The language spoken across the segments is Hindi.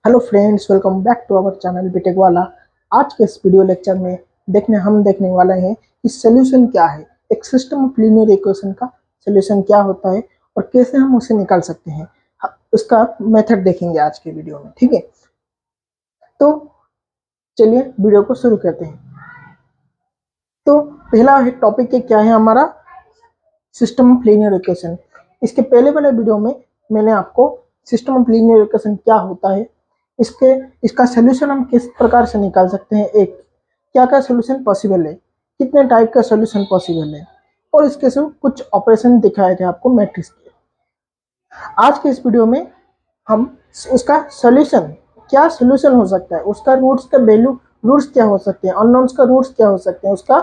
Hello friends, welcome back to our channel BTech वाला। आज के इस वीडियो लेक्चर में देखने वाले हैं कि सॉल्यूशन क्या है, एक सिस्टम ऑफ लीनियर इक्वेशन का सॉल्यूशन क्या होता है और कैसे हम उसे निकाल सकते हैं। उसका मेथड देखेंगे आज के वीडियो में, ठीक है। तो चलिए वीडियो को शुरू करते हैं। तो पहला टॉपिक क्या है हमारा, सिस्टम ऑफ लीनियर इक्वेशन। इसके पहले वाले वीडियो में मैंने आपको सिस्टम ऑफ लीनियर इक्वेशन क्या होता है, इसका सोल्यूशन हम किस प्रकार से निकाल सकते हैं, एक क्या क्या सोल्यूशन पॉसिबल है, कितने टाइप का सोल्यूशन पॉसिबल है, और इसके से कुछ ऑपरेशन दिखाए थे आपको मैट्रिक्स के। आज के इस वीडियो में हम उसका सोल्यूशन, क्या सोल्यूशन हो सकता है, उसका रूट्स का वैल्यू, रूट्स क्या हो सकते हैं, अननोन्स का रूट्स क्या हो सकते हैं, उसका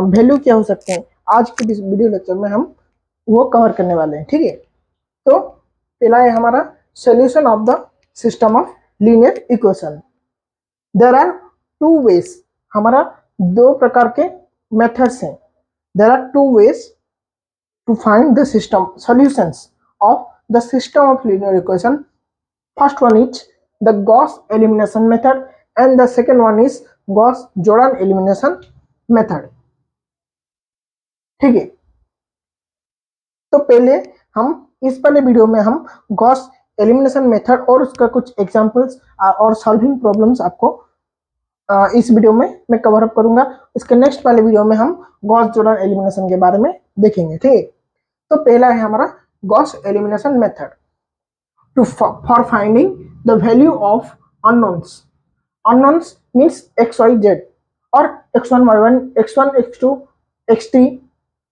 वैल्यू क्या हो सकते हैं, आज के वीडियो लेक्चर में हम वो कवर करने वाले हैं, ठीक है। तो पहला है हमारा solution of the system of linear equation. There are two ways, हमारा दो प्रकार के मेथड्स हैं। There are two ways to find the system solutions of the system of linear equation. First one is the Gauss elimination method and the second one is Gauss-Jordan elimination method. ठीक है। तो पहले हम इस वाले वीडियो में हम गॉस एलिमिनेशन मेथड और उसका कुछ एग्जांपल्स और सॉल्विंग प्रॉब्लम्स आपको इस वीडियो में मैं कवर अप करूंगा। इसके नेक्स्ट वाले वीडियो में हम गॉस जॉर्डन एलिमिनेशन के बारे में देखेंगे, ठीक है। तो पहला है हमारा Gauss elimination method for finding the value of unknowns. Unknowns means x, y, z or x1, y1, x1, x2, x3,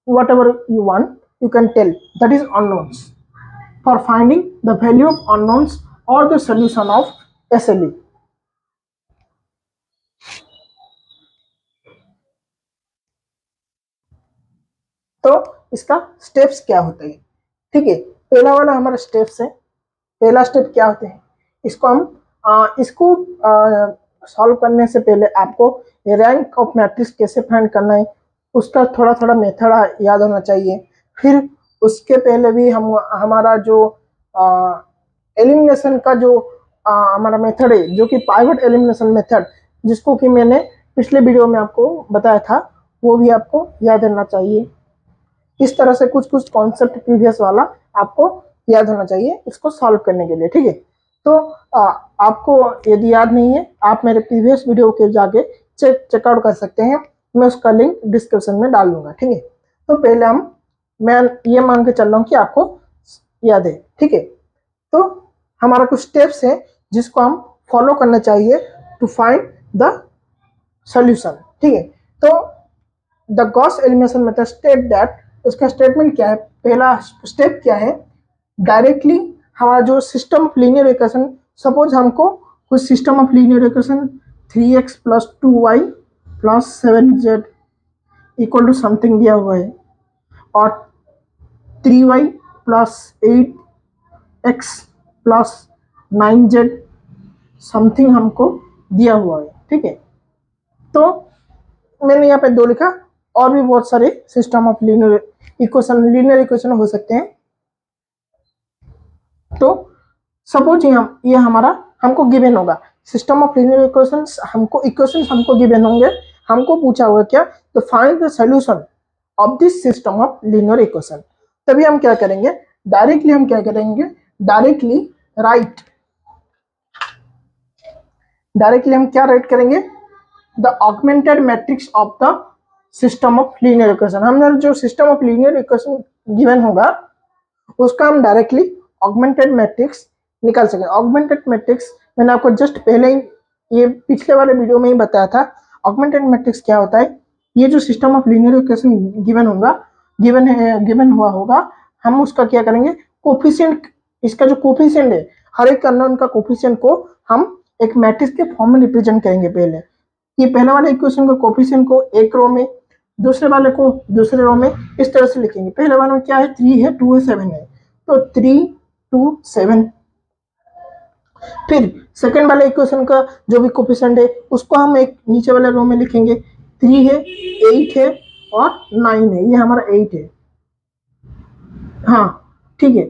whatever you want, you can tell. That is unknowns. For finding the value of unknowns or the solution of SLE. तो इसका स्टेप्स क्या होते हैं, ठीक है। पहला वाला हमारा स्टेप्स है। पहला स्टेप क्या होते हैं, इसको हम इसको सॉल्व करने से पहले आपको रैंक ऑफ मैट्रिक्स कैसे फाइंड करना है उसका थोड़ा थोड़ा मेथड याद होना चाहिए। फिर उसके पहले भी हम हमारा जो एलिमिनेशन का जो हमारा मेथड है, जो कि पाइवट एलिमिनेशन मेथड, जिसको कि मैंने पिछले वीडियो में आपको बताया था, वो भी आपको याद रहना चाहिए। इस तरह से कुछ कुछ कॉन्सेप्ट प्रीवियस वाला आपको याद होना चाहिए इसको सॉल्व करने के लिए, ठीक है। तो आपको यदि याद नहीं है, आप मेरे प्रीवियस वीडियो के जाके चेकआउट कर सकते हैं, मैं उसका लिंक डिस्क्रिप्शन में डाल दूंगा, ठीक है। तो पहले मैं ये मान के चल रहा हूँ कि आपको याद है, ठीक है। तो हमारा कुछ स्टेप्स है जिसको हम फॉलो करना चाहिए टू फाइंड द सोल्यूशन, ठीक है। तो the Gauss elimination method state that, उसका स्टेटमेंट क्या है, पहला स्टेप क्या है, डायरेक्टली हमारा जो system of linear equation, suppose हमको कुछ system of linear equation 3x + 2y + 7z equal to something दिया हुआ है और 3y + 8x + 9z समथिंग हमको दिया हुआ है, ठीक है। तो मैंने यहाँ पे दो लिखा, और भी बहुत सारे सिस्टम ऑफ लीनियर इक्वेशन हो सकते हैं। तो सपोज ये हमारा हमको गिवन होगा सिस्टम ऑफ लीनियर इक्वेशंस, हमको गिवन होंगे, हमको पूछा होगा क्या, तो find the solution of this system of linear equation. तभी हम क्या करेंगे, डायरेक्टली हम क्या राइट करेंगे, the augmented matrix of the system of linear equation. हमने जो system of linear equation given होगा उसका हम डायरेक्टली ऑगमेंटेड मैट्रिक्स निकाल सकें। ऑगमेंटेड मैट्रिक्स मैंने आपको जस्ट पहले ही ये पिछले वाले वीडियो में ही बताया था। ऑगमेंटेड मैट्रिक्स क्या होता है, ये जो system of linear equation given हुआ होगा, हम उसका क्या करेंगे, कोफिशिएंट, इसका जो कोफिशिएंट है, हर एक अननोन का कोफिशिएंट को हम एक मैट्रिक्स के फॉर्म में रिप्रेजेंट करेंगे। पहले ये पहले वाले इक्वेशन को कोफिशिएंट को एक रो में, दूसरे वाले को दूसरे रो में, इस तरह से लिखेंगे। पहले वाले में क्या है, 3 है, 2 है, 7 है, तो 3 2 7। फिर सेकेंड वाले इक्वेशन का जो भी कोफिशिएंट है उसको हम एक नीचे वाले रो में लिखेंगे। 3 है, 8 है और 9 है, ये हमारा 8 है, हाँ ठीक है।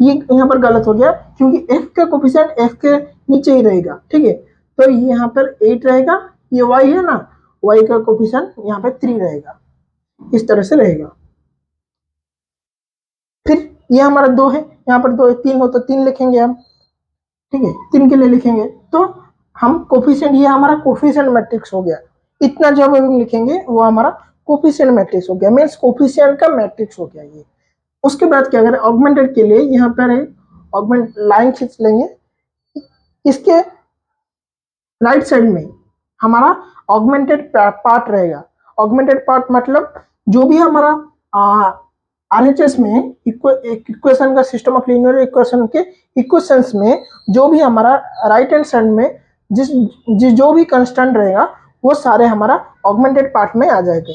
ये यहाँ पर गलत हो गया क्योंकि f का कोफिशिएंट f के नीचे ही रहेगा, ठीक है। तो ये यहाँ पर 8 रहेगा, ये y है ना, y का कोफिशिएंट यहाँ पे 3 रहेगा, इस तरह से रहेगा। फिर ये हमारा 2 है, यहाँ पर 2 है, 3 हो तो 3 लिखेंगे हम, ठीक है, 3 के लिए लिखेंगे। तो हम कोफिशिएंट, ये हमारा कोफिशिएंट मैट्रिक्स हो गया, इतना जब हम लिखेंगे वो हमारा कोफिशिएंट मैट्रिक्स हो गया, मीन्स कोफिशिएंट का मैट्रिक्स हो गया ये। उसके बाद क्या करें, ऑगमेंटेड के लिए यहाँ पर ऑगमेंट लाइन खींच लेंगे, इसके राइट साइड में हमारा ऑगमेंटेड पार्ट रहेगा। ऑगमेंटेड पार्ट मतलब जो भी हमारा आरएचएस में इक्वेशन का सिस्टम ऑफ लीनियर इक्वेशन के इक्वेशंस में जो भी हमारा राइट हैंड साइड में जिस जो भी कंस्टेंट रहेगा वो सारे हमारा ऑगमेंटेड पार्ट में आ जाएंगे,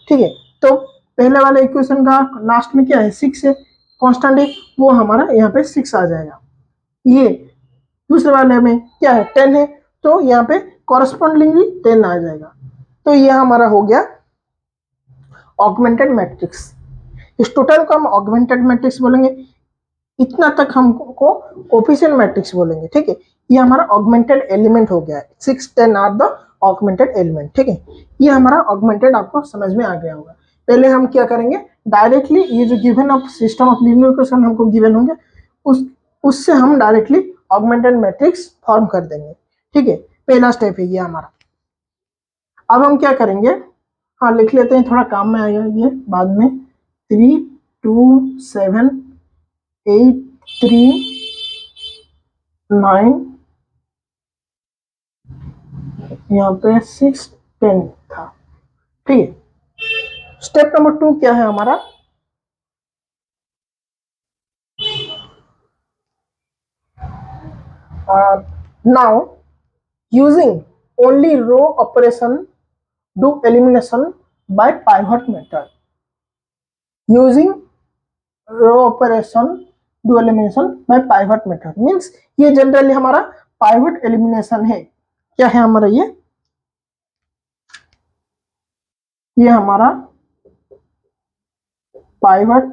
ठीक है। तो पहले वाले इक्वेशन का लास्ट में क्या है, 6 है, कांस्टेंट है, वो हमारा यहाँ पे 6 आ जाएगा। ये दूसरे वाले में क्या है, 10 है, तो यहाँ पे कॉरस्पॉन्डिंगली 10 आ जाएगा। तो ये हमारा हो गया ऑगमेंटेड मैट्रिक्स। इस टोटल को हम ऑगमेंटेड मैट्रिक्स बोलेंगे, इतना तक हमको कोफिशिएंट मैट्रिक्स बोलेंगे, ठीक है। ये हमारा ऑगमेंटेड एलिमेंट हो गया है, 6 10 आर द ऑगमेंटेड एलिमेंट, ठीक है। ये हमारा ऑगमेंटेड आपको समझ में आ गया होगा। पहले हम क्या करेंगे, डायरेक्टली ये जो given of system of linear equation हमको गिवन होंगे उससे हम डायरेक्टली ऑगमेंटेड मैट्रिक्स फॉर्म कर देंगे, ठीक है। पहला स्टेप है ये हमारा। अब हम क्या करेंगे, हाँ लिख लेते हैं, थोड़ा काम में आएगा ये बाद में। 3 2 7 8 3 9, यहाँ पे 6 10 था, ठीक है। स्टेप नंबर 2 क्या है हमारा, now using only row operation do elimination by pivot method. Using row operation do elimination by pivot method means ये जनरली हमारा पाइवट एलिमिनेशन है। क्या है हमारा ये हमारा पाइवट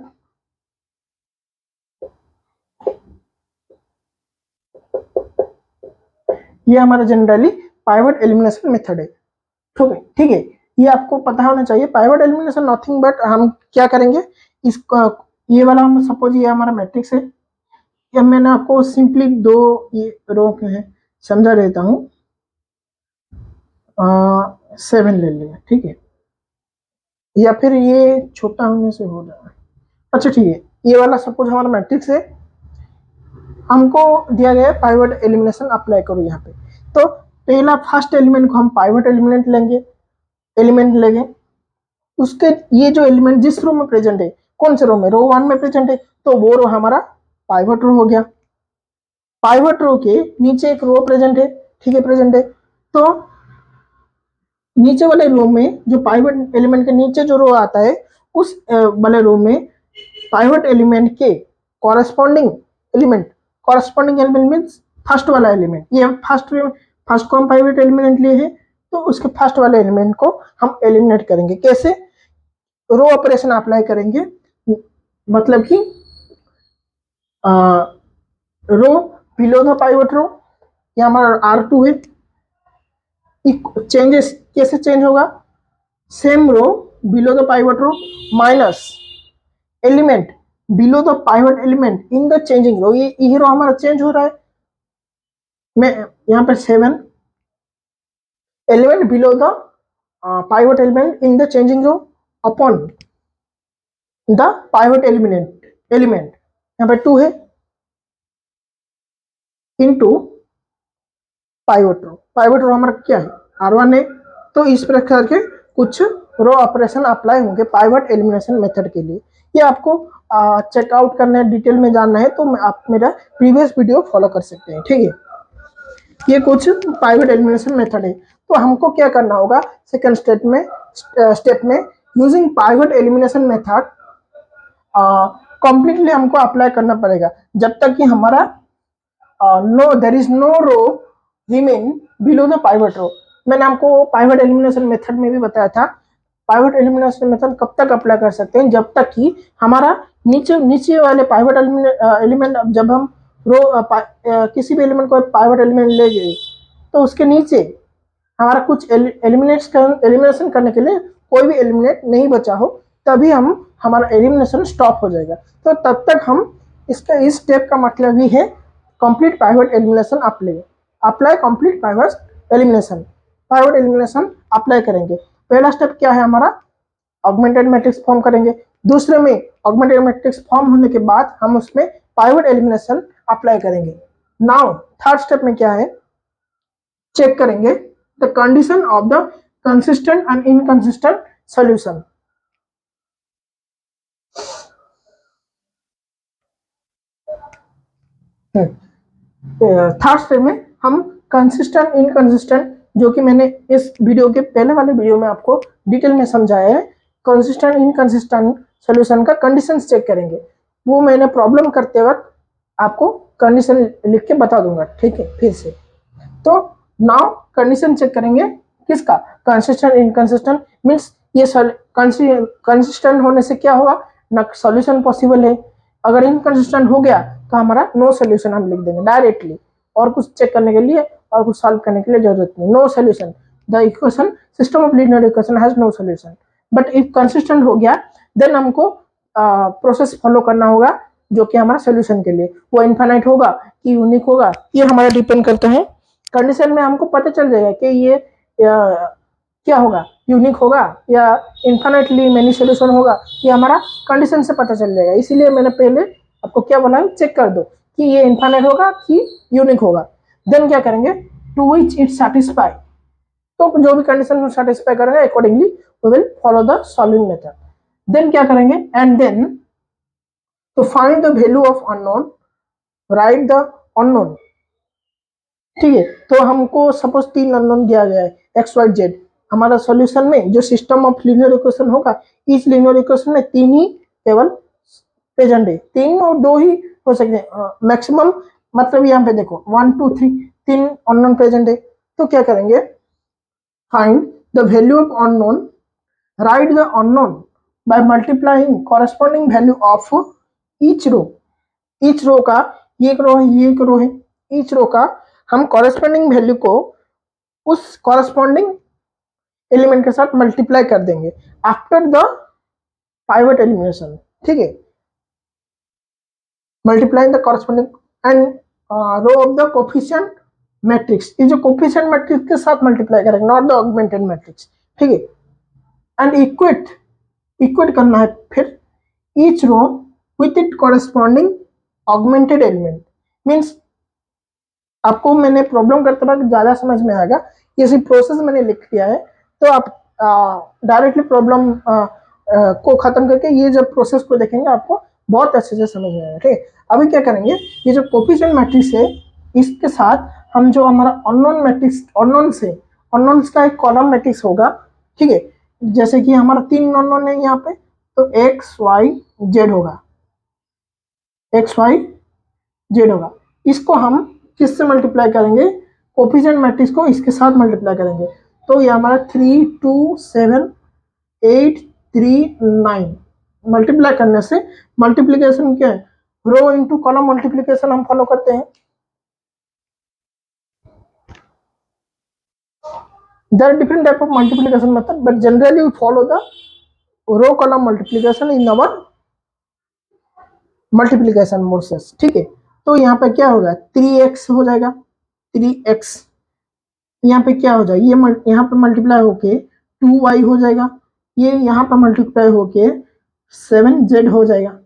ये हमारा जनरली पाइवट एलिमिनेशन मेथड है, ठीक है। ये आपको पता होना चाहिए। पाइवट एलिमिनेशन नथिंग बट हम क्या करेंगे, इसका ये वाला हम सपोज ये हमारा मैट्रिक्स है, ये मैंने आपको सिंपली 2 ये रो है समझा देता हूँ, 7 ले लिया, ठीक है, या फिर ये छोटा होने से हो रहा है, अच्छा ठीक है। ये वाला सपोज हमारा मैट्रिक्स है, हमको दिया गया है पाइवट एलिमिनेशन अप्लाई करो यहाँ पे। तो पहला फर्स्ट एलिमेंट को हम पाइवट एलिमेंट लेंगे, उसके ये जो एलिमेंट जिस रो में प्रेजेंट है, कौन से रो में, रो 1 में प्रेजेंट है, तो वो रो हमारा पाइवट रो हो गया। पाइवट रो के नीचे एक रो प्रेजेंट है, ठीक है, प्रेजेंट है, तो नीचे वाले रो में जो पाइवट एलिमेंट के नीचे जो रो आता है उस वाले रो में पाइवट एलिमेंट के कॉरेस्पॉन्डिंग एलिमेंट मीन्स फर्स्ट वाला एलिमेंट, ये फर्स्ट को हम पाइवट एलिमेंट लिए हैं, तो उसके फर्स्ट वाले एलिमेंट को हम एलिमिनेट करेंगे। कैसे, रो ऑपरेशन अप्लाई करेंगे, मतलब कि row below the pivot row, ये हमारा R2 है, चेंजेस कैसे चेंज होगा, same row below the pivot row minus element below the pivot element in the changing row, ये रो हमारा चेंज हो रहा है, मैं यहाँ पर 7 element below the pivot element in the changing rho upon the pivot element यहाँ पर 2 है इनटू पाइवट रो हमारा क्या है R1 है। तो इस प्रकार के कुछ रो ऑपरेशन अप्लाई होंगे पाइवट एलिमिनेशन मेथड के लिए। ये आपको चेकआउट करना है, डिटेल में जानना है तो आप मेरा प्रीवियस वीडियो फॉलो कर सकते हैं, ठीक है। ये कुछ पाइवट एलिमिनेशन मेथड है। तो हमको क्या करना होगा, सेकंड स्टेप में using pivot elimination method completely हमको अप्लाई करना पड़ेगा जब तक कि हमारा there is no row remain below the pivot row. मैंने आपको पाइवट एलिमिनेशन मेथड में भी बताया था, पाइवट एलिमिनेशन मेथड कब तक अप्लाई कर सकते हैं, जब तक कि हमारा नीचे नीचे वाले पाइवट एलिमेंट, जब हम किसी भी एलिमेंट को पाइवट एलिमेंट ले गए तो उसके नीचे हमारा कुछ एलिमिनेशन करने के लिए कोई भी एलिमिनेट नहीं बचा हो, तभी हम हमारा एलिमिनेशन स्टॉप हो जाएगा। तो तब तक हम इसका इस स्टेप का मतलब ही है complete pivot elimination apply complete pivot elimination apply करेंगे। पहला स्टेप क्या है हमारा, ऑगमेंटेड मैट्रिक्स फॉर्म करेंगे। दूसरे में ऑगमेंटेड मैट्रिक्स फॉर्म होने के बाद हम उसमें पाइवट एलिमिनेशन अप्लाई करेंगे। नाउ थर्ड स्टेप में क्या है, चेक करेंगे the condition of the consistent and inconsistent solution. Third step में हम कंसिस्टेंट इनकंसिस्टेंट, जो कि मैंने इस वीडियो के पहले वाले वीडियो में आपको डिटेल में समझाया है, कंसिस्टेंट इनकंसिस्टेंट सॉल्यूशन का कंडीशंस चेक करेंगे। वो मैंने प्रॉब्लम करते वक्त आपको कंडीशन लिख के बता दूंगा, ठीक है। फिर से तो नाउ कंडीशन चेक करेंगे किसका, कंसिस्टेंट इनकंसिस्टेंट मींस ये कंसिस्टेंट होने से क्या होगा ना, सॉल्यूशन पॉसिबल है। अगर इनकंसिस्टेंट हो गया तो हमारा नो सॉल्यूशन हम लिख देंगे डायरेक्टली, और कुछ चेक करने के लिए और कुछ सॉल्व करने के लिए जरूरत नहीं। No solution, the equation system of linear equation has no solution. But if consistent हो गया देन हमको प्रोसेस फॉलो करना होगा जो कि हमारा सोल्यूशन के लिए, वो इनफाइनाइट होगा कि यूनिक होगा, ये हमारा डिपेंड करता है। कंडीशन में हमको पता चल जाएगा कि ये क्या होगा, यूनिक होगा या इनफाइनाइटली मेनी सोल्यूशन होगा, ये हमारा कंडीशन से पता चल जाएगा। इसीलिए मैंने पहले आपको क्या बोला, चेक कर दो कि ये इनफाइनाइट होगा कि यूनिक होगा। देन क्या करेंगे, टू विच इट सैटिस्फाई, तो जो भी कंडीशन सैटिस्फाई करेंगे accordingly we will follow the solving method. Then क्या करेंगे, and then to find the value of unknown, write the unknown, ठीक है। तो हमको सपोज 3 अननोन दिया गया है एक्स वाई जेड, हमारा सॉल्यूशन में जो सिस्टम ऑफ लीनियर इक्वेशन होगा, इस लीनियर इक्वेशन में 3 ही केवल प्रेजेंट है, 3 और 2 ही हो सकते हैं मैक्सिमम, मतलब यहाँ पे देखो 1 2 3 3 अननोन प्रेजेंट है। तो क्या करेंगे, find the value of unknown, write the unknown by multiplying corresponding value of each row. Each row का, ये एक रो है, ये एक रो है, ईच रो का हम कॉरेस्पॉन्डिंग वैल्यू को उस कॉरेस्पॉन्डिंग एलिमेंट के साथ मल्टीप्लाई कर देंगे आफ्टर द पाइवट एलिमिनेशन, ठीक है। Multiplying the corresponding and row of the coefficient matrix, ये जो कोफिशिएंट मैट्रिक्स के साथ मल्टीप्लाई करेंगे, नॉट द ऑगमेंटेड मैट्रिक्स, ठीक है। एंड इक्वेट करना है फिर each row with it corresponding augmented element. Means आपको मैंने प्रॉब्लम करते वक्त ज्यादा समझ में आएगा, ये सिर्फ प्रोसेस मैंने लिख दिया है, तो आप डायरेक्टली प्रॉब्लम को खत्म करके ये जब प्रोसेस को देखेंगे आपको बहुत अच्छे से समझ में आएगा, ठीक है। अभी क्या करेंगे, ये जो कोफिशिएंट मैट्रिक्स है इसके साथ हम जो हमारा अननोन मैट्रिक्स, अननोन्स का एक कॉलम मैट्रिक्स होगा, ठीक है। जैसे कि हमारा 3 अननोन है यहाँ पे, तो एक्स वाई जेड होगा, एक्स वाई जेड होगा। इसको हम किससे मल्टीप्लाई करेंगे, कोफिशिएंट मैट्रिक्स को इसके साथ मल्टीप्लाई करेंगे। तो ये हमारा 3 2 7 8 3 9 मल्टीप्लाई करने से, मल्टीप्लीकेशन क्या है, रो इनटू कॉलम मल्टीप्लीकेशन हम फॉलो करते हैं। There are different type of multiplication method, but generally we follow the row column multiplication in our multiplication process, ठीक है। तो यहाँ पे क्या होगा, 3x हो जाएगा, 3x यहाँ पे क्या हो जाएगा, ये यहाँ पे मल्टीप्लाई होके 2y हो जाएगा, ये यहाँ पे मल्टीप्लाई होके 7z हो जाएगा,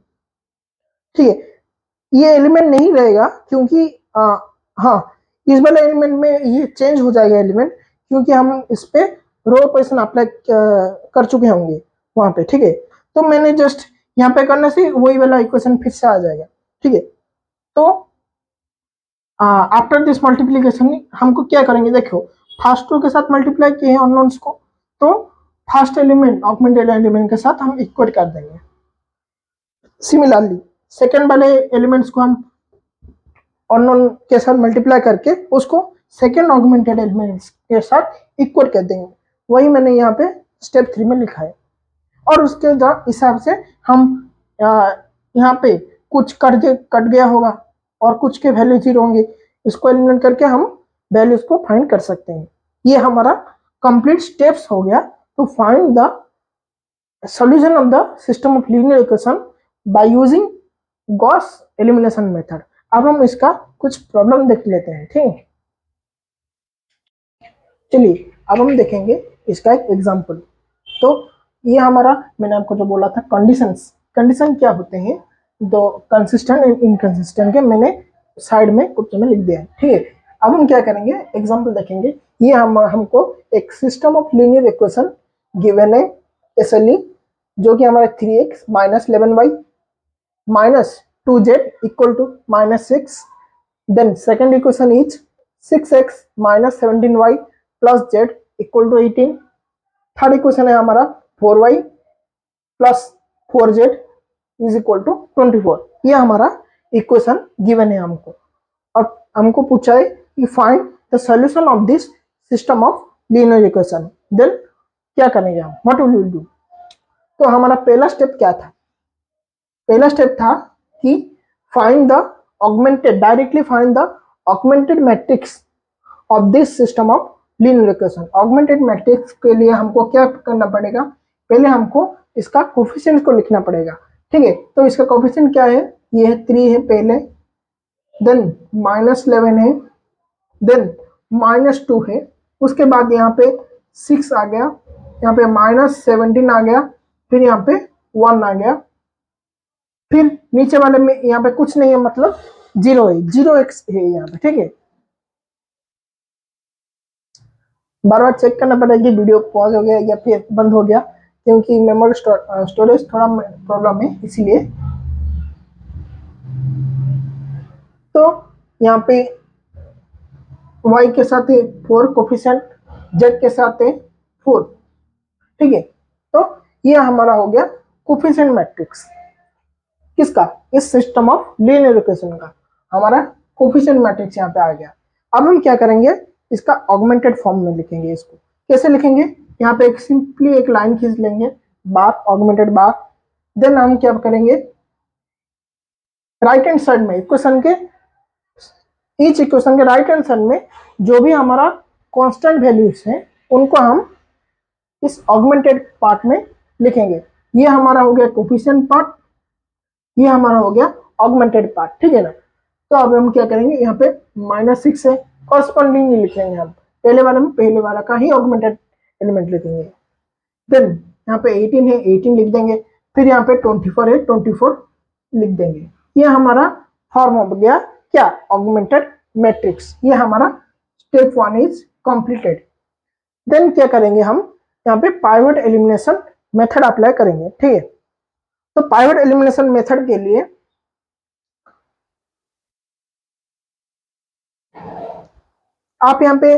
ठीक है। ये एलिमेंट नहीं रहेगा क्योंकि हाँ, इस वाले एलिमेंट में ये चेंज हो जाएगा एलिमेंट, क्योंकि हम इस पे रो ऑपरेशन अप्लाई कर चुके होंगे वहां पे, ठीक है। तो मैंने जस्ट यहाँ पे करने से वही वाला इक्वेशन फिर से आ जाएगा, ठीक है। तो आफ्टर दिस मल्टीप्लीकेशन हमको क्या करेंगे, देखो फर्स्ट रो के साथ मल्टीप्लाई किए हैं अननोन्स को, तो फर्स्ट एलिमेंट ऑगमेंटेड एलिमेंट के साथ हम इक्वेट कर देंगे। सिमिलरली सेकेंड वाले एलिमेंट्स को हम अननोन के साथ मल्टीप्लाई करके उसको सेकेंड ऑगमेंटेड एलिमेंट्स के साथ इक्वेट कर देंगे। वही मैंने यहाँ पे स्टेप 3 में लिखा है, और उसके हिसाब से हम यहाँ पे कुछ कट गया होगा और कुछ के वैल्यू 0 होंगे, इसको एलिमिनेट करके हम वैल्यूज को फाइंड कर सकते हैं। ये हमारा कंप्लीट स्टेप्स हो गया to find the solution of the system of linear equation by using Gauss elimination method. अब हम इसका कुछ प्रॉब्लम देख लेते हैं, ठीक है। चलिए अब हम देखेंगे इसका एक एग्जांपल। तो ये हमारा, मैंने आपको जो बोला था कंडीशंस, कंडीशन क्या होते हैं, दो कंसिस्टेंट एंड इनकंसिस्टेंट के मैंने साइड में कुछ में लिख दिया है, ठीक है। अब हम क्या करेंगे, एग्जांपल देखेंगे। ये हमको एक system of linear equation given है एसएलई, जो कि हमारा 3x minus 11y minus 2z equal to minus 6। Then second equation is 6x minus 17y plus z equal to 18। Third equation है हमारा 4y plus 4z is equal to 24। ये हमारा इक्वेशन गिवन है हमको, और हमको पूछा है कि find the solution of this system of linear equation. Then क्या करेंगे हम, व्हाट विल वी डू। तो हमारा पहला स्टेप क्या था, पहला स्टेप था कि find the augmented, directly find the augmented matrix of this system of linear equation. Augmented matrix के लिए हमको क्या करना पड़ेगा, पहले हमको इसका कोफिशिएंट को लिखना पड़ेगा, ठीक है। तो इसका कोफिशिएंट क्या है, ये है 3 है पहले, देन माइनस 11 है, देन माइनस 2 है, उसके बाद यहाँ पे 6 आ गया, यहाँ पे माइनस 17 आ गया, फिर यहाँ पे 1 आ गया, फिर नीचे वाले में यहाँ पे कुछ नहीं है, मतलब 0 है, 0x है यहाँ पे, ठीक है। बार बार चेक करना पड़ेगा कि वीडियो पॉज हो गया या फिर बंद हो गया, क्योंकि मेमोरी स्टोरेज थोड़ा प्रॉब्लम है इसीलिए। तो यहाँ पे y के साथ है 4 कोफिशिएंट, z के साथ है 4, ठीक है। तो ये हमारा हो गया कोफिशिएंट मैट्रिक्स किसका, इस सिस्टम ऑफ लीनियर इक्वेशन का हमारा कोफिशिएंट मैट्रिक्स यहाँ पे आ गया। अब हम क्या करेंगे, इसका ऑगमेंटेड फॉर्म में लिखेंगे। इसको कैसे लिखेंगे, यहाँ पे एक सिंपली एक लाइन खींच लेंगे, बार ऑगमेंटेड बार। देन हम क्या करेंगे, राइट हैंड साइड में इक्वेशन के, ईच इक्वेशन के राइट हैंड साइड में जो भी हमारा कांस्टेंट वैल्यूज हैं उनको हम इस ऑगमेंटेड पार्ट में लिखेंगे। ये हमारा हो गया कोफिशिएंट पार्ट, ये हमारा हो गया ऑगमेंटेड पार्ट, ठीक है ना। तो अब हम क्या करेंगे, यहाँ पे -6 है, कॉरस्पॉन्डिंगली लिखेंगे हम, पहले वाले में पहले वाला का ही ऑगमेंटेड एलिमेंट लिखेंगे। देन यहाँ पे 18 है, 18 लिख देंगे, फिर यहाँ पे 24 है, 24 लिख देंगे। ये हमारा फॉर्म हो गया क्या, ऑगमेंटेड मैट्रिक्स। ये हमारा स्टेप 1 इज कंप्लीटेड। देन क्या करेंगे हम, यहाँ पे पाइवट एलिमिनेशन मेथड अप्लाई करेंगे, ठीक है। तो पाइवट एलिमिनेशन मेथड के लिए आप यहाँ पे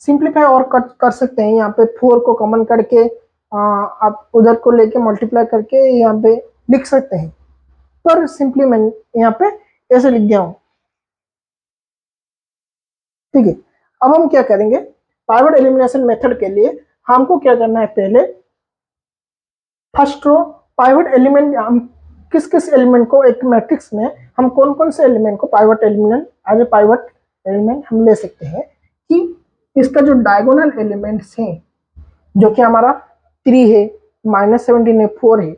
सिंप्लीफाई और कर सकते हैं। यहाँ पे 4 को कॉमन करके आप उधर को लेके मल्टीप्लाई करके यहाँ पे लिख सकते हैं, पर सिंपली मैं यहाँ पे ऐसे लिख दिया हूँ, ठीक है। अब हम क्या करेंगे, पाइवट एलिमिनेशन मेथड के लिए हमको क्या करना है, पहले फर्स्ट रो पाइवट एलिमेंट, हम किस किस एलिमेंट को एक मैट्रिक्स में हम कौन कौन से एलिमेंट को pivot element as a pivot element हम ले सकते हैं, कि इसका जो डायगोनल एलिमेंट्स हैं, जो कि हमारा 3 है, -17 है, 4 है,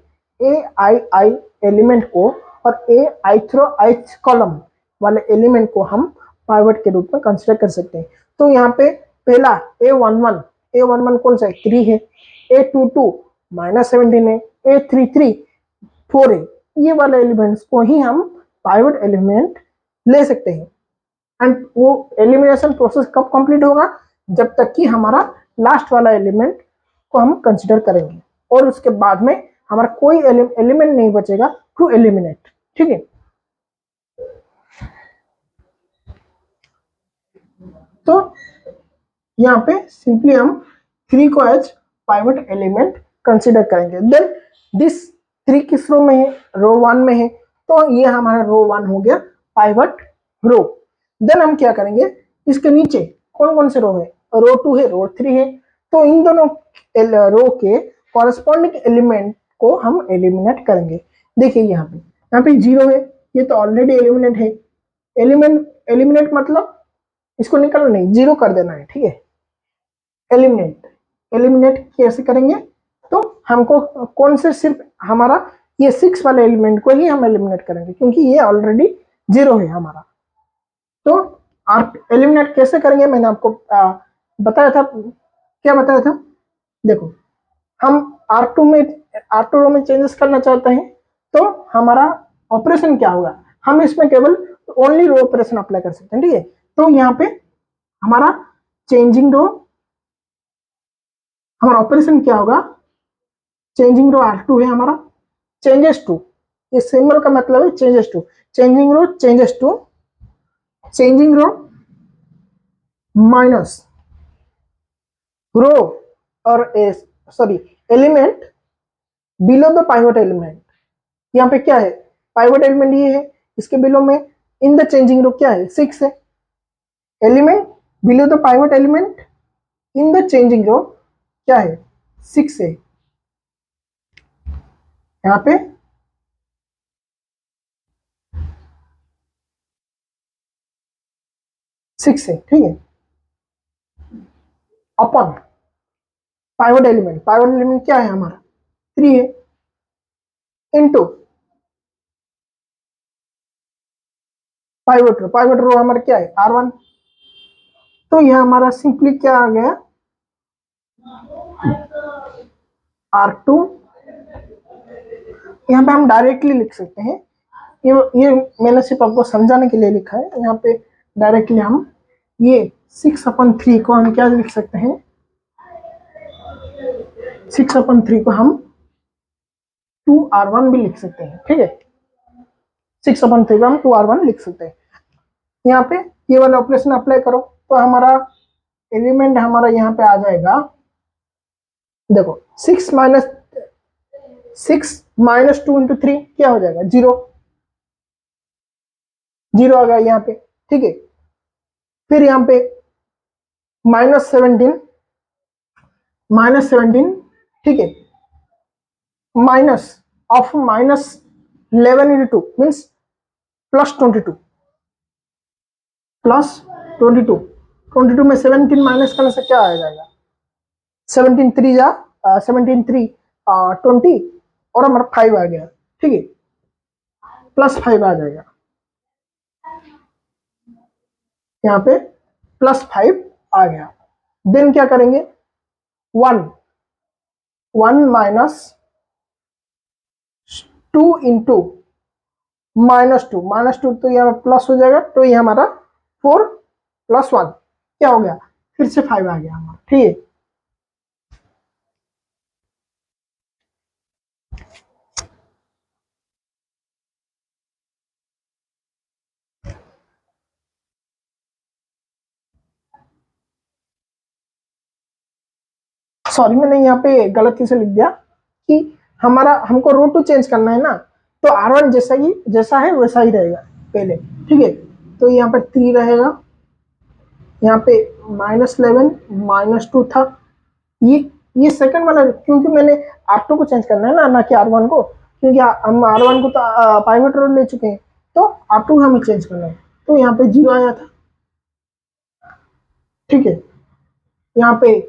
ai एलिमेंट को और ith कॉलम वाले एलिमेंट को हम पाइवट के रूप में कंसिडर कर सकते हैं। तो यहाँ पे पहला a11 कौन सा है, 3 है, a22 -17 है, a33 4 है, ये वाले एलिमेंट्स को ही हम पाइवट एलिमेंट ले सकते हैं। एंड वो एलिमिनेशन प्रोसेस कब कंप्लीट होगा, जब तक कि हमारा लास्ट वाला एलिमेंट को हम कंसिडर करेंगे, और उसके बाद में हमारा कोई एलिमेंट नहीं बचेगा टू एलिमिनेट, ठीक है। तो यहाँ पे सिंपली हम 3 को एज पाइवट एलिमेंट कंसिडर करेंगे। देन दिस 3 किस रो में है, रो 1 में है, तो ये हमारा रो 1 हो गया पाइवट रो। देन हम क्या करेंगे, इसके नीचे कौन कौन से रो है, रो 2 है, रो 3 है, तो इन दोनों रो के कॉरेस्पॉन्डिंग एलिमेंट को हम एलिमिनेट करेंगे। देखिए यहाँ पे 0 है, ये तो ऑलरेडी एलिमिनेट है। एलिमिनेट मतलब इसको निकालना नहीं, 0 कर देना है, ठीक है। एलिमिनेट कैसे करेंगे, तो हमको कौन से, सिर्फ हमारा ये 6 वाले एलिमेंट को ही हम एलिमिनेट करेंगे क्योंकि ये ऑलरेडी 0 है हमारा। तो आप एलिमिनेट कैसे करेंगे, मैंने आपको बताया था। क्या बताया था, देखो हम R2 रो में चेंजेस करना चाहते हैं, तो हमारा ऑपरेशन क्या होगा, हम इसमें केवल ओनली रो ऑपरेशन अप्लाई कर सकते हैं, ठीक है। तो यहाँ पे हमारा चेंजिंग रो, हमारा ऑपरेशन क्या होगा, चेंजिंग रो R2 है हमारा, चेंजेस टू, ये सिंबल का मतलब है changes to, changing row changes to, changing row minus row और sorry element below the pivot element. यहाँ पे क्या है, पाइवट एलिमेंट ये है, इसके बिलो में इन द चेंजिंग रो क्या है, 6 है। Element below the pivot element in the changing row क्या है, 6 है। यहाँ पे 6 है, ठीक है। अपन पाइवट एलिमेंट क्या है हमारा, 3 है, इनटू पाइवट रो हमारा क्या है, R1। तो यह हमारा सिंपली क्या आ गया, R2। यहाँ पे हम डायरेक्टली लिख सकते हैं, ये मैंने सिर्फ आपको समझाने के लिए लिखा है। यहाँ पे डायरेक्टली हम ये 6/3 को हम क्या लिख सकते हैं, 6/3 को हम 2R1 भी लिख सकते हैं, ठीक है। 6/3 को हम 2R1 लिख सकते हैं। यहाँ पे ये वाला ऑपरेशन अप्लाई करो तो हमारा एलिमेंट हमारा यहाँ पे आ जाएगा, देखो 6 - 2 × 3 क्या हो जाएगा, 0 आ गया यहाँ पे, ठीक है। फिर यहाँ पे -17, ठीक है, माइनस ऑफ -11 × 2 मीन्स +22, +22 में 17 माइनस करने से क्या आ जाएगा, 17 20 और हमारा 5 आ गया, ठीक है, +5 आ जाएगा यहाँ पे, +5 आ गया। देन क्या करेंगे, 1 - 2 × -2 तो यहाँ प्लस हो जाएगा, तो ये हमारा 4 + 1 क्या हो गया, फिर से 5 आ गया हमारा, ठीक है। सॉरी मैंने यहाँ पे गलती से लिख दिया कि हमारा हमको रो टू चेंज करना है ना, तो R1 जैसा है वैसा ही रहेगा पहले, ठीक है। तो यहाँ पर 3 रहेगा, यहाँ पे -11 -2 था, ये सेकंड वाला, क्योंकि मैंने R2 को चेंज करना है ना कि R1 को, क्योंकि हम R1 को तो पाइवट रोल ले चुके हैं, तो R2 हमें चेंज करना है। तो यहाँ पे 0 आया था, ठीक है। यहाँ पे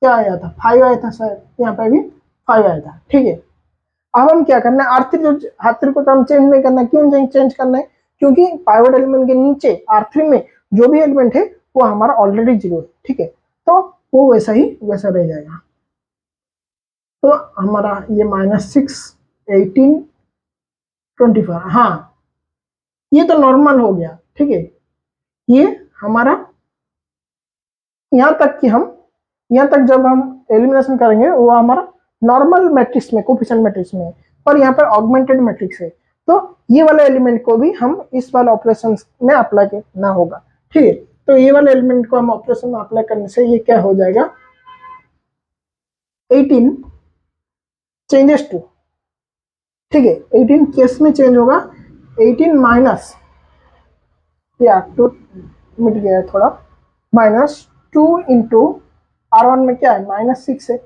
क्या आया था, 5 आया था शायद, यहाँ पे भी 5 आया था, ठीक है। अब हम क्या करना है, R3 को तो हम चेंज नहीं करना, क्यों चेंज करना है, क्योंकि पाइवट एलिमेंट के नीचे R3 में जो भी एलिमेंट है वो हमारा ऑलरेडी 0 है, ठीक है। तो वो वैसा रह जाएगा। तो हमारा ये -6 18 24, हाँ ये तो नॉर्मल हो गया, ठीक है। ये हमारा यहाँ तक जब हम एलिमिनेशन करेंगे वो हमारा नॉर्मल मैट्रिक्स में, कोफिशिएंट मैट्रिक्स में, और यहाँ पर ऑगमेंटेड मैट्रिक्स है, तो ये वाले एलिमेंट को भी हम इस वाले ऑपरेशन में अप्लाई करना होगा, ठीक है। तो ये वाले एलिमेंट को हम ऑपरेशन में अप्लाई करने से ये क्या हो जाएगा, 18 चेंजेस टू, ठीक है, 18 केस में चेंज होगा, 18 माइनस, या टू मिट गया है थोड़ा, -2 × R1 में क्या है, -6 है,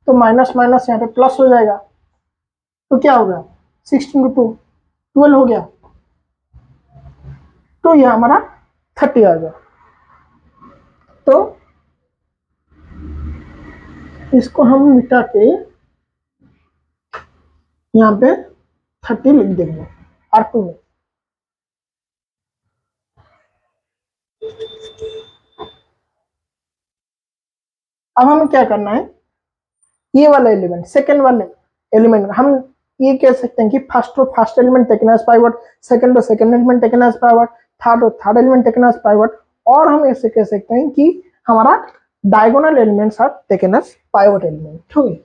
तो माइनस माइनस यहाँ पे प्लस हो जाएगा, तो क्या होगा 16 टू 12 हो गया, तो यह हमारा 30 आ गया। तो इसको हम मिटा के यहाँ पे 30 लिख देंगे R2 में। अब हमें क्या करना है, ये वाला एलिमेंट, सेकेंड वाले एलिमेंट, हम ये कह सकते हैं कि first element taken as pivot, second second element taken as pivot, third element taken as pivot, और हम ऐसे कह सकते हैं कि हमारा diagonal elements are taken as pivot element.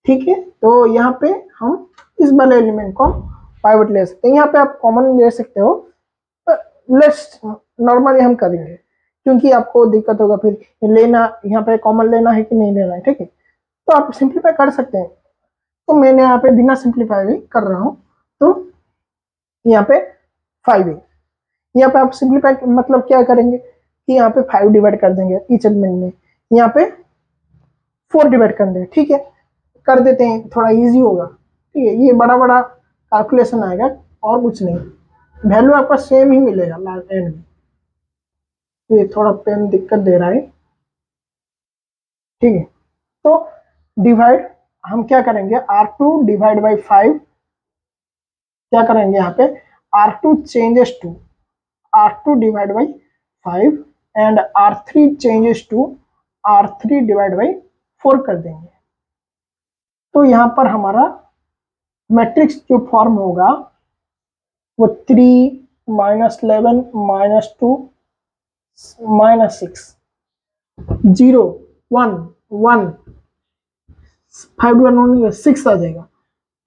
ठीक है, तो यहाँ पे हम इस वाले एलिमेंट को पाइवट ले सकते हैं। यहाँ पे आप कॉमन ले सकते हो, लेट्स नॉर्मली हम करेंगे क्योंकि आपको दिक्कत होगा फिर लेना, यहाँ पे कॉमन लेना है कि नहीं लेना है। ठीक है, तो आप सिंप्लीफाई कर सकते हैं। तो मैंने यहाँ पे बिना सिंप्लीफाई भी कर रहा हूँ, तो यहाँ पे 5 है। यहाँ पे आप सिंप्लीफाई मतलब क्या करेंगे कि यहाँ पे 5 डिवाइड कर देंगे ईच एलिमेंट में, यहाँ पे 4 डिवाइड कर देंगे। ठीक है, कर देते हैं, थोड़ा इजी होगा। ठीक है, ये बड़ा बड़ा कैलकुलेशन आएगा और कुछ नहीं, वैल्यू आपका सेम ही मिलेगा लास्ट एंड में। ये थोड़ा पेन दिक्कत दे रहा है। ठीक है, तो डिवाइड हम क्या करेंगे, R2 डिवाइड बाई 5, क्या करेंगे यहाँ पे R2 changes to R2 divide by 5 and R3 changes to R3 divide by 4 कर देंगे। तो यहाँ पर हमारा मैट्रिक्स जो फॉर्म होगा वो 3 -11 -2 -6 0 1 1 5 1 6 आ जाएगा।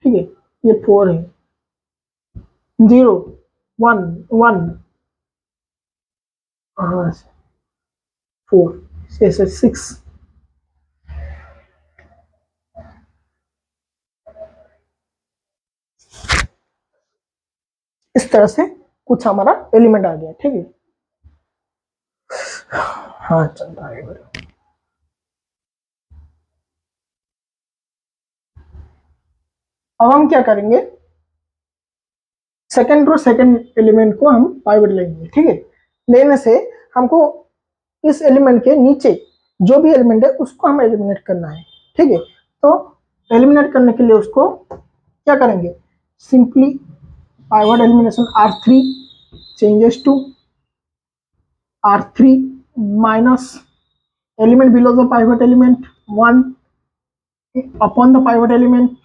ठीक है, ये 4 है, 0 1 1 4 ऐसे 6। इस तरह से कुछ हमारा एलिमेंट आ गया। ठीक है, हाँ चल रहा है। अब हम क्या करेंगे, सेकेंड रो सेकेंड एलिमेंट को हम पाइवट लेंगे। ठीक है, लेने से हमको इस एलिमेंट के नीचे जो भी एलिमेंट है उसको हमें एलिमिनेट करना है। ठीक है, तो एलिमिनेट करने के लिए उसको क्या करेंगे, simply pivot elimination R3 changes to R3 minus element below the pivot element 1 upon the pivot element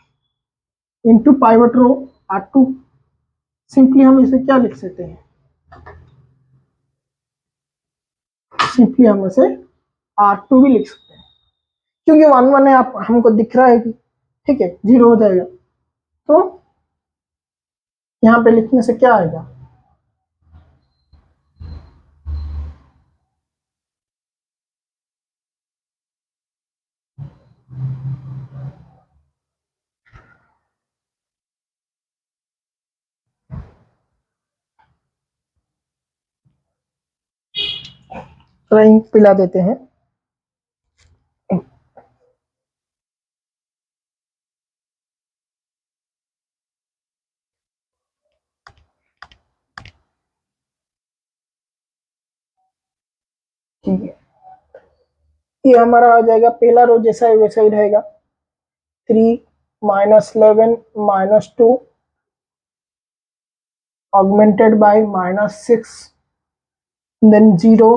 into pivot row R2। Simply हम इसे क्या लिख सकते हैं, सिंपली हम इसे R2 भी लिख सकते हैं क्योंकि 1 1 है, आप हमको दिख रहा है कि ठीक है 0 हो जाएगा। तो यहाँ पे लिखने से क्या आएगा, इंक पिला देते हैं। ठीक है, ये हमारा आ जाएगा, पहला रो जैसा है वैसा ही रहेगा, 3 -11 -2 augmented by -6 then 0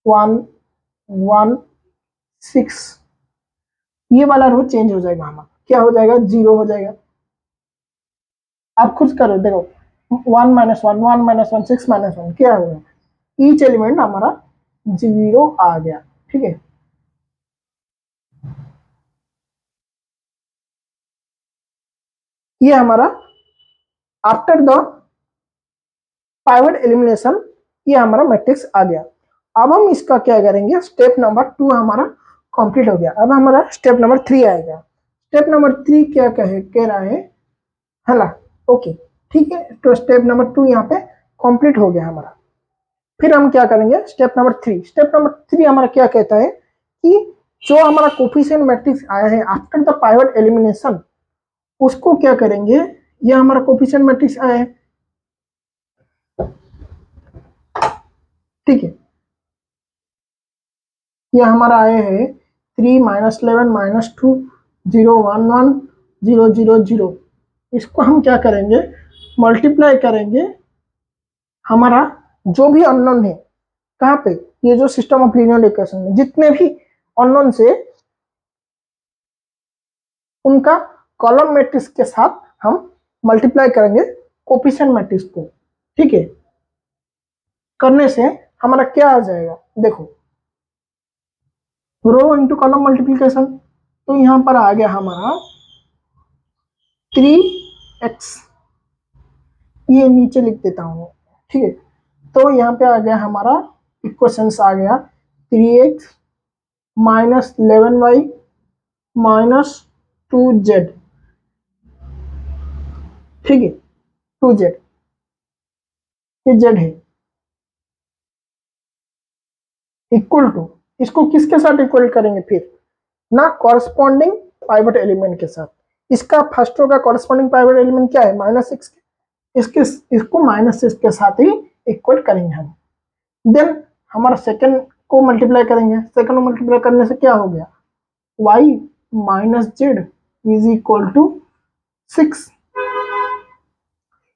1 1 6। ये वाला रो चेंज हो जाएगा, हमारा क्या हो जाएगा, 0 हो जाएगा। आप खुद करो, देखो 1 -1 1 -1 6 -1 क्या होगा, ईच एलिमेंट हमारा 0 आ गया। ठीक है, ये हमारा आफ्टर द पाइवट एलिमिनेशन ये हमारा मैट्रिक्स आ गया। अब हम इसका क्या करेंगे, स्टेप नंबर 2 हमारा कंप्लीट हो गया। अब हमारा स्टेप नंबर 3 आएगा। स्टेप नंबर 3 क्या कह रहा है, हला ओके ठीक है, तो स्टेप नंबर 2 यहाँ पे कंप्लीट हो गया हमारा। फिर हम क्या करेंगे, स्टेप नंबर 3। स्टेप नंबर 3 हमारा क्या कहता है कि जो हमारा कोफिशिएंट मैट्रिक्स आया है आफ्टर द पाइवट एलिमिनेशन उसको क्या करेंगे, ये हमारा कोफिशिएंट मैट्रिक्स आया है, ठीक है, ये हमारा आया है 3 -11 -2 0 1 1 0 0 0। इसको हम क्या करेंगे, मल्टीप्लाई करेंगे हमारा जो भी अननोन है, कहाँ पे, ये जो सिस्टम ऑफ लीनियर इक्वेशन में जितने भी अननोन से उनका कॉलम मैट्रिक्स के साथ हम मल्टीप्लाई करेंगे कोफिशिएंट मैट्रिक्स को, ठीक है। करने से हमारा क्या आ जाएगा, देखो रो इंटू कॉलम मल्टीप्लीकेशन, तो यहां पर आ गया हमारा 3x, ये नीचे लिख देता हूं, ठीक है। तो यहाँ पे आ गया हमारा इक्वेशंस आ गया 3x -11y -2z, ठीक है, 2z, ये z है, इक्वल टू, इसको किसके साथ इक्वल करेंगे फिर ना, कॉरस्पॉन्डिंग पाइवट एलिमेंट के साथ। इसका फर्स्ट रो का कॉरस्पॉन्डिंग पाइवट एलिमेंट क्या है, -6, इसके इसको -6 के साथ ही इक्वल करेंगे हम। देन हमारा सेकंड को मल्टीप्लाई करेंगे, सेकंड को मल्टीप्लाई करने से क्या हो गया, y -z is equal to 6,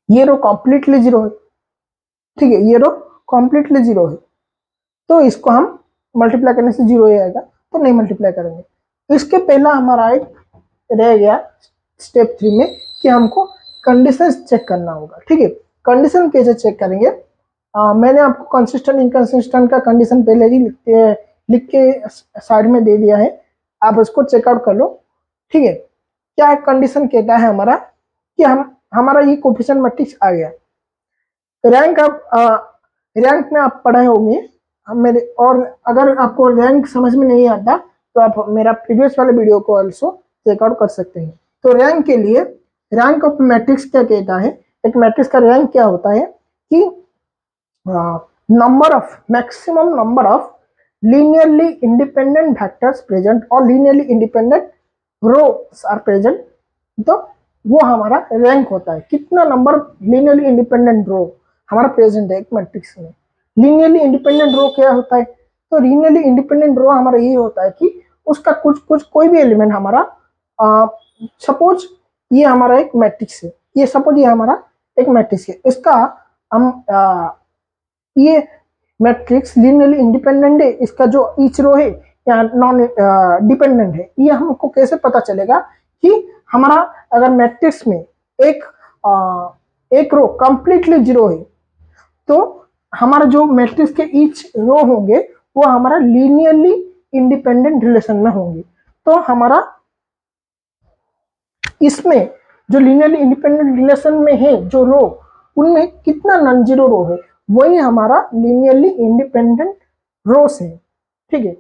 ये रो कॉम्प्लीटली जीरो है, ठीक है, ये रो कॉम्प्लीटली जीरो है, तो इसको हम मल्टीप्लाई करने से जीरो ही आएगा, तो नहीं मल्टीप्लाई करेंगे। इसके पहला हमारा एक रह गया स्टेप 3 में कि हमको कंडीशन चेक करना होगा, ठीक है। कंडीशन कैसे चेक करेंगे, मैंने आपको कंसिस्टेंट इनकंसिस्टेंट का कंडीशन पहले ही लिख के साइड में दे दिया है, आप उसको चेकआउट कर लो, ठीक है। क्या कंडीशन कहता है हमारा कि हमारा ये कोफिशिएंट मैट्रिक्स आ गया, रैंक रैंक में आप पढ़े होंगे मेरे, और अगर आपको रैंक समझ में नहीं आता तो आप मेरा प्रीवियस वाले वीडियो को ऑल्सो चेकआउट कर सकते हैं। तो रैंक के लिए रैंक ऑफ मैट्रिक्स क्या कहता है, एक मैट्रिक्स का रैंक क्या होता है कि number of maximum number of linearly independent vectors present और linearly independent rows are present, तो वो हमारा रैंक होता है, कितना नंबर linearly independent रो हमारा प्रेजेंट है एक मैट्रिक्स में। linearly independent रो क्या होता है, तो linearly independent रो हमारा ये होता है कि उसका कुछ कोई भी एलिमेंट हमारा, सपोज ये हमारा एक मैट्रिक्स है, ये सपोज ये हमारा एक मैट्रिक्स है, इसका हम ये मैट्रिक्स लिनियरली इंडिपेंडेंट है, इसका जो ईच रो है या नॉन डिपेंडेंट है, ये हमको कैसे पता चलेगा कि हमारा अगर मैट्रिक्स में एक रो कंप्लीटली जीरो है, तो हमारा जो मैट्रिक्स के ईच रो होंगे वो हमारा लिनियरली इंडिपेंडेंट रिलेशन में होंगे। तो हमारा इसमें जो लिनियरली इंडिपेंडेंट रिलेशन में है जो रो, उनमें कितना नॉन जीरो रो है, वही हमारा लिनियरली इंडिपेंडेंट रोस है, ठीक है।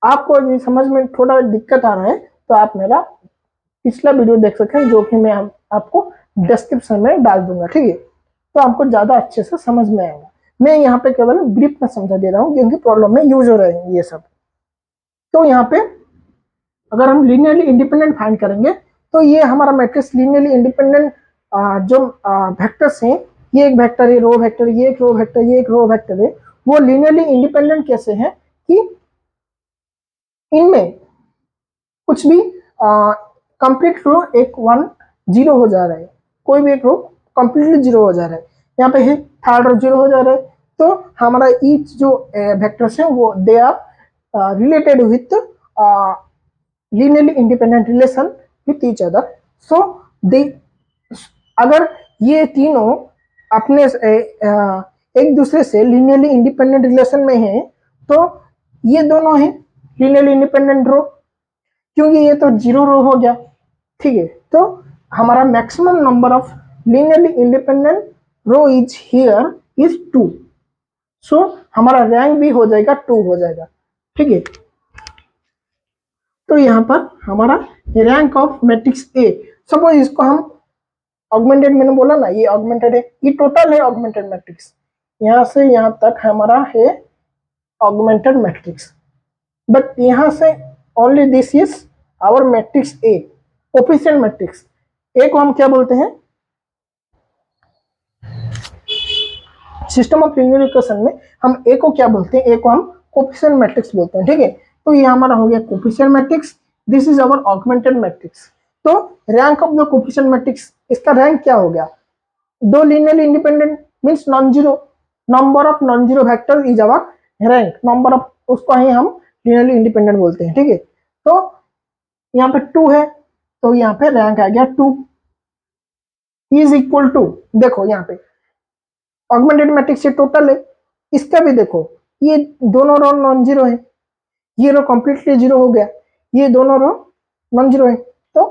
आपको ये समझ में थोड़ा दिक्कत आ रहा है तो आप मेरा पिछला वीडियो देख सकते हैं, जो कि मैं आपको डिस्क्रिप्शन में डाल दूंगा, ठीक है, तो आपको ज्यादा अच्छे से समझ में आएगा। मैं यहाँ पे केवल ब्रीफ में समझा दे रहा हूँ क्योंकि प्रॉब्लम में यूज हो रहे हैं ये सब। तो यहाँ पे अगर हम लिनियरली इंडिपेंडेंट फाइंड करेंगे तो ये हमारा मैट्रिक्स लिनियरली इंडिपेंडेंट जो वेक्टर्स हैं, ये एक वेक्टर है, रो वेक्टर, ये एक रो वेक्टर, ये एक रो वेक्टर है, वो लिनियरली इंडिपेंडेंट कैसे है कि इनमें कुछ भी कंप्लीट रो एक 1 0 हो जा रहा है, कोई भी एक रो कंप्लीटली जीरो हो जा रहा है, यहाँ पे है थर्ड रो जीरो हो जा रहा है, तो हमारा ईच जो वेक्टर्स है वो they are related with linearly independent relation with each other, so they, अगर ये तीनों अपने एक दूसरे से linearly independent relation में हैं, तो ये दोनों हैं linearly independent रो, क्योंकि ये तो जीरो रो हो गया, ठीक है। तो हमारा maximum number of linearly independent row is here is 2, so हमारा रैंक भी हो जाएगा 2 हो जाएगा, ठीक है। तो यहाँ पर हमारा rank of matrix A, suppose इसको हम ऑगमेंटेड, मैंने बोला ना ये ऑगमेंटेड है, ये टोटल है ऑगमेंटेड मैट्रिक्स, यहाँ से यहाँ तक हमारा है ऑगमेंटेड मैट्रिक्स, बट यहाँ से only this is our matrix a coefficient matrix, A को हम क्या बोलते हैं, सिस्टम ऑफ लीनियर इक्वेशन में हम ए को क्या बोलते हैं, ए को हम कोफिशिएंट मैट्रिक्स बोलते हैं, ठीक है। तो ये हमारा हो गया coefficient matrix, this is our augmented matrix. तो rank of the coefficient matrix, इसका रैंक क्या हो गया, दो linearly independent means non zero, number of non zero vector is our rank, number of उसको ही हम लीनियरली इंडिपेंडेंट बोलते हैं, ठीक है। तो यहाँ पे 2 है, तो यहाँ पे रैंक आ गया 2 इज इक्वल टू, देखो यहाँ पे ऑगमेंटेड मैट्रिक्स से टोटल है, इसका भी देखो ये दोनों रो नॉन जीरो है, ये रो कंप्लीटली जीरो हो गया, ये दोनों रो नॉन जीरो है, तो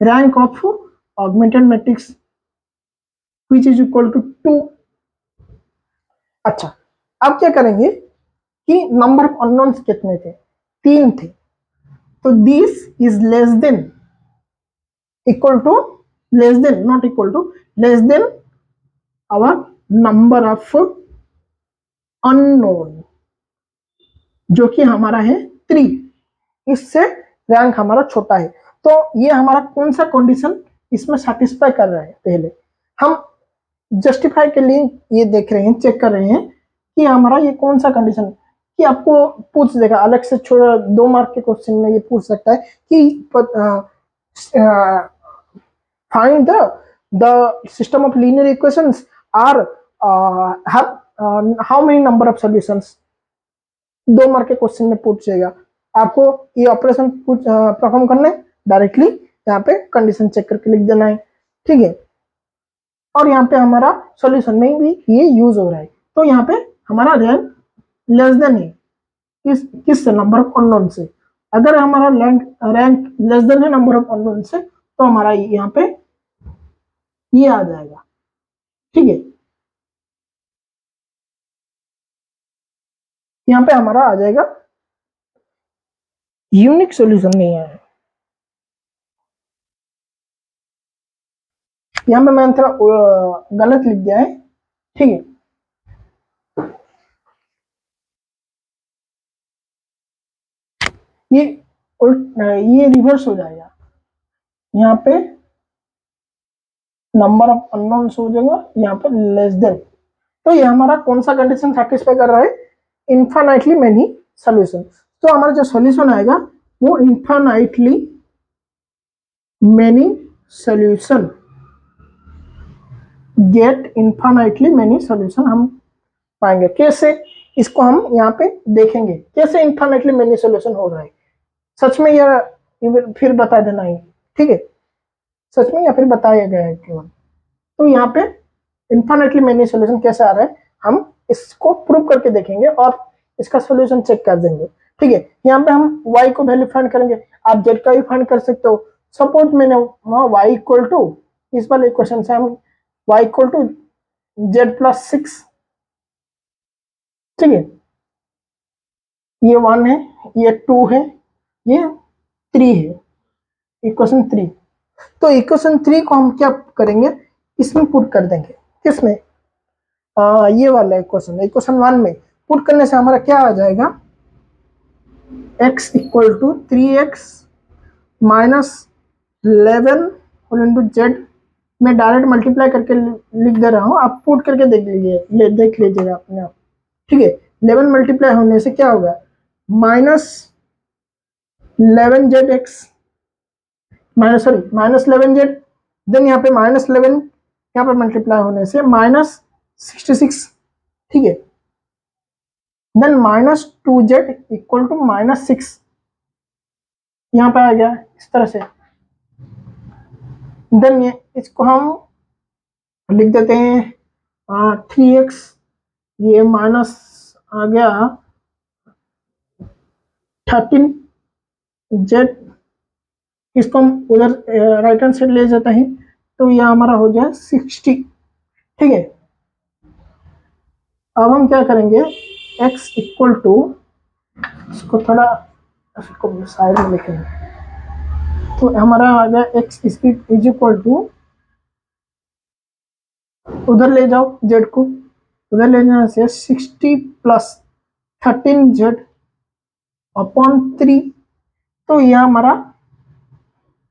rank of augmented matrix which is equal to 2। अच्छा, अब क्या करेंगे कि नंबर ऑफ अननोन्स कितने थे, 3 थे, तो this is less than equal to, less than not equal to, less than our number of unknown जो कि हमारा है 3, इससे रैंक हमारा छोटा है। तो ये हमारा कौन सा कंडीशन इसमें सेटिस्फाई कर रहा है, पहले हम जस्टिफाई के लिए ये देख रहे हैं, चेक कर रहे हैं कि हमारा ये कौन सा कंडीशन, कि आपको पूछ देगा अलग से, छोड़ा 2 मार्क के क्वेश्चन में ये पूछ सकता है कि find the system of linear equations are how many number of solutions, 2 mark के क्वेश्चन में पूछेगा, आपको ये ऑपरेशन परफॉर्म करना है, डायरेक्टली यहाँ पे कंडीशन चेक करके लिख देना है, ठीक है। और यहाँ पे हमारा सॉल्यूशन में भी ये यूज हो रहा है, तो यहाँ पे हमारा रैंक लेस देन है किस नंबर ऑफ अननोन से, अगर हमारा रैंक लेस देन है नंबर ऑफ अननोन से, तो हमारा यहाँ पे ये आ जाएगा, ठीक है। यहाँ पे हमारा आ जाएगा यूनिक सॉल्यूशन नहीं है, यहाँ पे मैंने थोड़ा गलत लिख दिया है, ठीक है। ये रिवर्स हो जाएगा, यहाँ पे नंबर ऑफ अननोन्स हो जाएगा, यहाँ पे लेस देन, तो ये हमारा कौन सा कंडीशन सेटिस्फाई कर रहा है, इन्फाइनाइटली मेनी सॉल्यूशन। तो हमारा जो सॉल्यूशन आएगा वो infinitely many solution, get infinitely many solution हम पाएंगे। कैसे, इसको हम यहाँ पे देखेंगे कैसे इन्फाइनाइटली मेनी सॉल्यूशन हो रहा है, सच में या फिर बता देना ही, ठीक है, सच में या फिर बताया गया है केवल। तो यहाँ पे इन्फाइनाइटली मेनी सॉल्यूशन कैसे आ रहा है, हम इसको प्रूव करके देखेंगे और इसका सॉल्यूशन चेक कर देंगे, ठीक है। यहाँ पे हम y को वैल्यू फाइंड करेंगे, आप z का भी फाइंड कर सकते हो। सपोज मैंने वहां y इक्वल टू, इस वाले क्वेश्चन से हम y इक्वल टू z+6, ठीक है, ये 1 है, ये 2 है, ये 3 है, इक्वेशन 3। तो इक्वेशन 3 को हम क्या करेंगे, इसमें पुट कर देंगे, किसमें, ये वाला इक्वेशन 1 में पुट करने से हमारा क्या आ जाएगा, x equal to 3x minus 11 whole into z, मैं डायरेक्ट मल्टीप्लाई करके लिख दे रहा हूँ, आप पुट करके देख लीजिएगा अपने आप, ठीक है। 11 मल्टीप्लाई होने से क्या होगा, minus 11z minus 11z, then यहाँ पे माइनस 11 यहाँ पे मल्टीप्लाई होने से माइनस 66, ठीक है, then minus 2z equal to minus 6, यहाँ पे आ गया इस तरह से। देन ये इसको हम लिख देते हैं 3x, ये माइनस आ गया 13z, इसको हम उधर राइट हैंड साइड ले जाते हैं, तो यह हमारा हो जाए 60, ठीक है। अब हम क्या करेंगे, x इक्वल टू, इसको थोड़ा इसको साइड में लिखेंगे, तो हमारा आ गया x इज इक्वल टू, उधर ले जाओ z को, उधर ले जाने से 60 प्लस 13z अपॉन 3, तो यह हमारा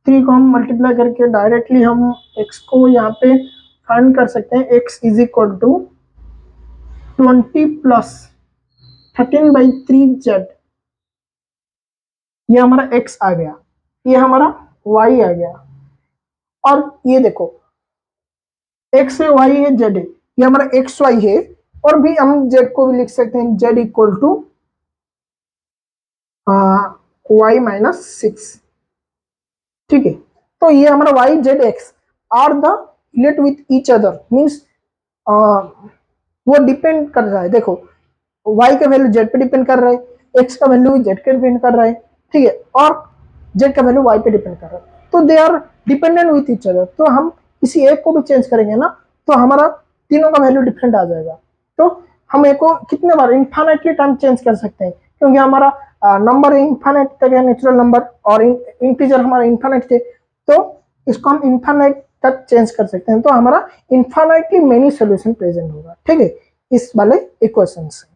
3 को हम मल्टीप्लाई करके डायरेक्टली हम x को यहाँ पे फाइंड कर सकते हैं। x is equal to 20 plus 13/3z, ये हमारा x आ गया, ये हमारा y आ गया, और ये देखो x है, y है, z है, ये हमारा x y है, और भी हम z को भी लिख सकते हैं z इक्वल टू y-6, ठीक है। तो ये हमारा y z x are the relate with each other, means वो डिपेंड कर रहा है, देखो y का वैल्यू z पे डिपेंड कर रहा है, x का वैल्यू z पे डिपेंड कर रहा है, ठीक है, और z का वैल्यू y पे डिपेंड कर रहा है, तो they are dependent with each other. तो हम किसी एक को भी चेंज करेंगे ना तो हमारा तीनों का वैल्यू डिफरेंट आ जाएगा। तो हम एक को कितने बार इन्फाइनाइटली टाइम चेंज कर सकते हैं, क्योंकि हमारा नंबर इन्फाइनाइट तक है, नेचुरल नंबर, और इंटीजर हमारा इन्फाइनाइट है, तो इसको हम इन्फाइनाइट तक चेंज कर सकते हैं, तो हमारा इन्फाइनाइटली मेनी सोल्यूशन प्रेजेंट होगा, ठीक है, इस वाले इक्वेशन से।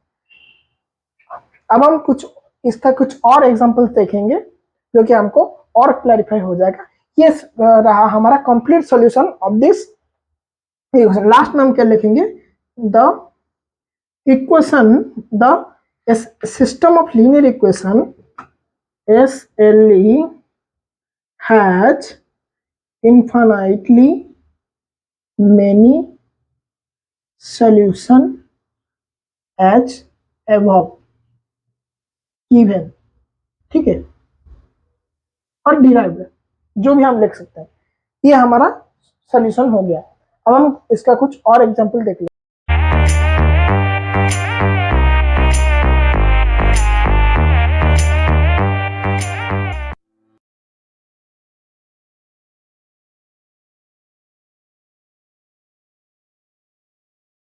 अब हम कुछ इसका कुछ और एग्जांपल्स देखेंगे जो कि हमको और क्लैरिफाई हो जाएगा। ये रहा हमारा complete solution of this equation. Last में हम क्या लिखेंगे, the equation, the system of linear equation SLE has infinitely many solution as above given, ठीक है, और डिराइव्ड, जो भी हम लिख सकते हैं। ये हमारा सॉल्यूशन हो गया। अब हम इसका कुछ और एग्जांपल देख लें।